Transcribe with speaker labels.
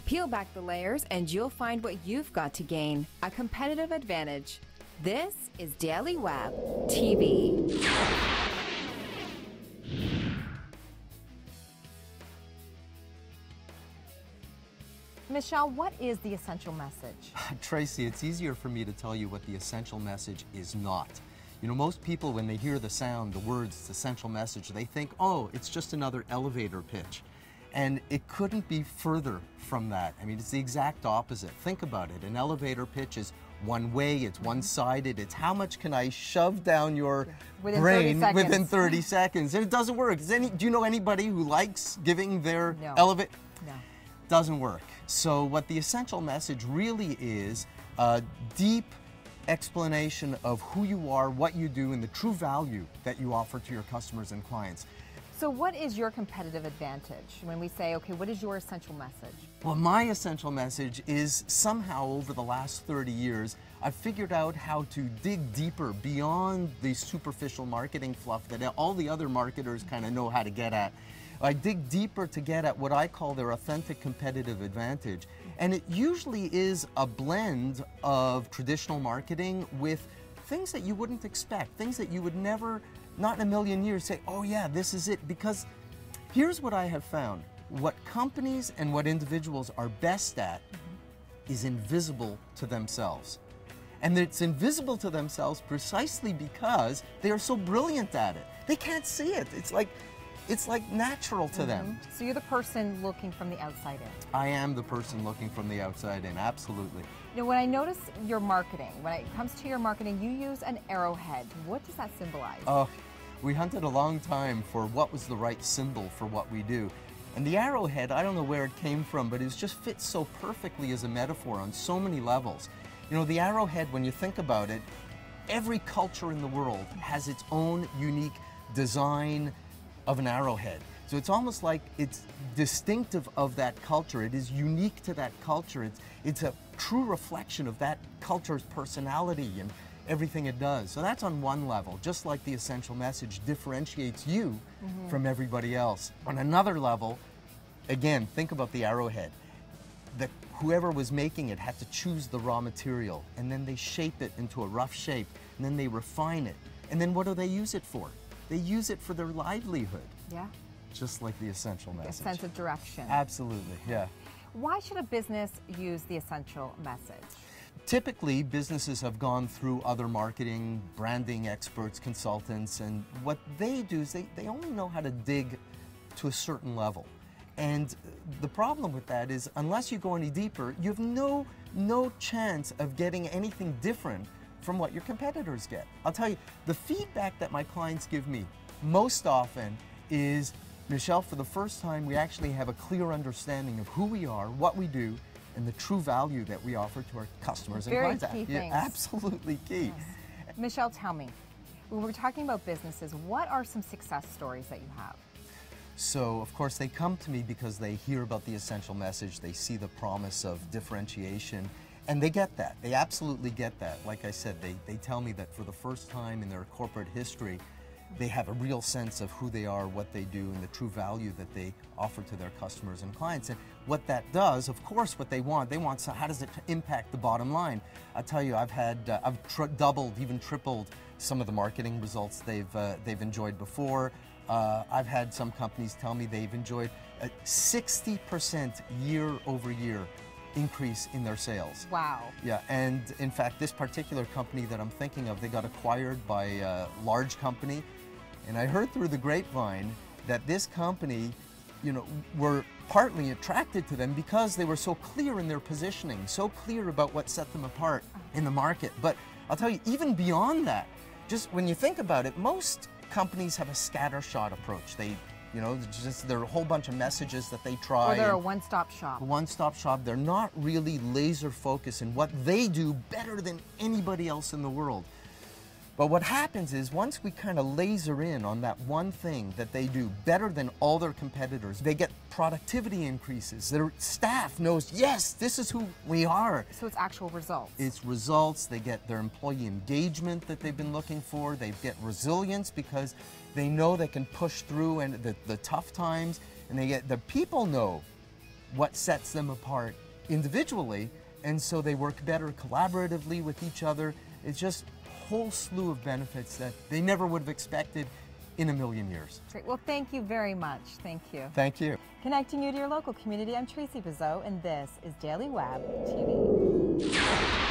Speaker 1: Peel back the layers and you'll find what you've got to gain, a competitive advantage. This is Daily Web TV.
Speaker 2: Michel, what is the essential message?
Speaker 3: Tracy, it's easier for me to tell you what the essential message is not. You know, most people, when they hear the sound, the words, it's essential message, they think, oh, it's just another elevator pitch. And it couldn't be further from that. I mean, it's the exact opposite. Think about it. An elevator pitch is one way, it's one-sided. It's how much can I shove down your brain within 30 seconds. And it doesn't work. Do you know anybody who likes giving their elevator?
Speaker 2: No.
Speaker 3: Doesn't work. So what the essential message really is a deep explanation of who you are, what you do, and the true value that you offer to your customers and clients.
Speaker 2: So what is your competitive advantage when we say, okay, what is your essential message?
Speaker 3: Well, my essential message is somehow over the last 30 years, I've figured out how to dig deeper beyond the superficial marketing fluff that all the other marketers kind of know how to get at. I dig deeper to get at what I call their authentic competitive advantage. And it usually is a blend of traditional marketing with things that you wouldn't expect, things that you would never, not in a million years, say, oh yeah, this is it. Because here's what I have found. What companies and what individuals are best at is invisible to themselves. And it's invisible to themselves precisely because they are so brilliant at it. They can't see it. It's like natural to them.
Speaker 2: So you're the person looking from the outside in.
Speaker 3: I am the person looking from the outside in, absolutely.
Speaker 2: You know, when I notice your marketing, when it comes to your marketing, you use an arrowhead. What does that symbolize?
Speaker 3: Oh, we hunted a long time for what was the right symbol for what we do. And the arrowhead, I don't know where it came from, but it just fits so perfectly as a metaphor on so many levels. You know, the arrowhead, when you think about it, every culture in the world has its own unique design of an arrowhead. So it's almost like it's distinctive of that culture. It is unique to that culture. It's a true reflection of that culture's personality and everything it does. So that's on one level, just like the essential message differentiates you from everybody else. On another level, again, think about the arrowhead. Whoever was making it had to choose the raw material, and then they shape it into a rough shape, and then they refine it. And then what do they use it for? They use it for their livelihood.
Speaker 2: Yeah.
Speaker 3: Just like the essential message.
Speaker 2: A sense of direction.
Speaker 3: Absolutely, yeah.
Speaker 2: Why should a business use the essential message?
Speaker 3: Typically, businesses have gone through other marketing, branding experts, consultants, and what they do is they only know how to dig to a certain level. And the problem with that is, unless you go any deeper, you have no chance of getting anything different from what your competitors get. I'll tell you, the feedback that my clients give me most often is, Michel, for the first time, we actually have a clear understanding of who we are, what we do, and the true value that we offer to our customers and clients.
Speaker 2: Very key things.
Speaker 3: Yeah, absolutely key.
Speaker 2: Yes. Michel, tell me, when we're talking about businesses, what are some success stories that you have?
Speaker 3: So, of course, they come to me because they hear about the essential message, they see the promise of differentiation, and they get that. They absolutely get that. Like I said, they tell me that for the first time in their corporate history, they have a real sense of who they are, what they do, and the true value that they offer to their customers and clients. And what that does, of course, what they want, so how does it impact the bottom line? I'll tell you, I've doubled, even tripled some of the marketing results they've enjoyed before. I've had some companies tell me they've enjoyed a 60% year-over-year increase in their sales.
Speaker 2: Wow.
Speaker 3: Yeah, and in fact, this particular company that I'm thinking of, they got acquired by a large company, and I heard through the grapevine that this company, you know, were partly attracted to them because they were so clear in their positioning, so clear about what set them apart in the market. But I'll tell you, even beyond that, just when you think about it, most companies have a scattershot approach. You know, there are a whole bunch of messages that they try.
Speaker 2: Or they're a one-stop shop.
Speaker 3: One-stop shop. They're not really laser focused in what they do better than anybody else in the world. But what happens is, once we kind of laser in on that one thing that they do better than all their competitors, they get productivity increases. Their staff knows, yes, this is who we are.
Speaker 2: So it's actual results.
Speaker 3: It's results. They get their employee engagement that they've been looking for. They get resilience because they know they can push through and the tough times. And the people know what sets them apart individually, and so they work better collaboratively with each other. It's just a whole slew of benefits that they never would have expected in a million years.
Speaker 2: Great. Well, thank you very much. Thank you.
Speaker 3: Thank you.
Speaker 2: Connecting you to your local community, I'm Tracy Bizot, and this is Daily Web TV.